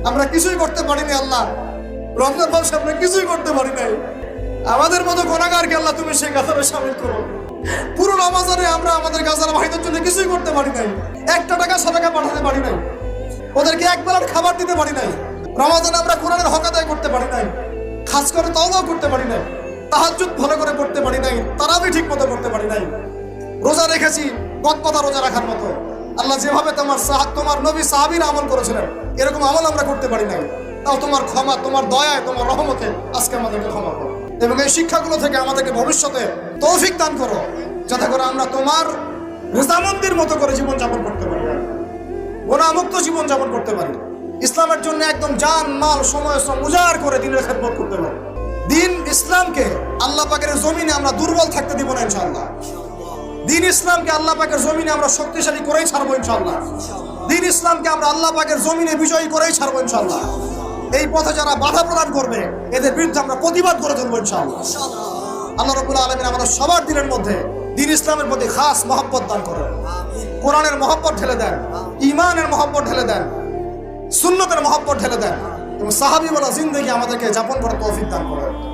আমরা কিছুই করতে পারিনি আল্লাহ। রমজান মাসে আমরা কিছুই করতে পারি নাই। আমাদের মতো গুনাহগারকে আল্লাহ তুমি সেই কাতারে শামিল করো। পুরো রমজানে আমরা আমাদের গাজার ভাইদের জন্য কিছুই করতে পারি নাই। একটা টাকা সাদাকা পাঠাতে পারি নাই, ওদেরকে এক বেলার খাবার দিতে পারি নাই। রমজানে আমরা কোরআনের হক আদায় করতে পারি নাই, খাস করে তওবাও করতে পারি নাই, তাহাজ্জুদ ভালো করে পড়তে পারি নাই, তারাবি ঠিক মতো করতে পারি নাই। রোজা রেখেছি গদপাতা রোজা রাখার মতো। আল্লাহ যেভাবে তোমার নবী সাহাবীরা আমল করেছিলেন এরকম আমল আমরা করতে পারি নাই। তাও তোমার ক্ষমা, তোমার দয়ায়, তোমার রহমতে আজকে আমাদেরকে ক্ষমা করো এবং এই শিক্ষাগুলো থেকে আমাদেরকে ভবিষ্যতে তৌফিক দান করো, যাতে করে আমরা তোমার রেজামন্দির মতো করে জীবনযাপন করতে পারি, গুনাহমুক্ত জীবনযাপন করতে পারি, ইসলামের জন্য একদম জান মাল সময় শ্রম উজাড় করে দিনের খেদমত করতে পারি। দিন ইসলামকে আল্লাহ পাকের জমিনে আমরা দুর্বল থাকতে দিব না ইনশাআল্লাহ। দিন ইসলামকে আল্লাহ পাকের জমিনে আমরা শক্তিশালী করেই ছাড়বো ইনশাআল্লাহ। দিন ইসলামকে আমরা আল্লাহ পাকের জমিনে বিজয়ী করেই ছাড়বো ইনশাআল্লাহ। এই পথে যারা বাধা প্রদান করবে এদের বিরুদ্ধে আমরা প্রতিবাদ করে তুলবো ইনশাআল্লাহ। আল্লাহ রাব্বুল আলামিন আমাদের সবার দিলের মধ্যে দিন ইসলামের প্রতি খাস মহব্বত দান করেন, কোরআনের মহব্বত ঢেলে দেন, ঈমানের মহব্বত ঢেলে দেন, সুন্নতের মহব্বত ঢেলে দেন এবং সাহাবী বলা জিন্দেগি আমাদেরকে যাপন করার তৌফিক দান করেন।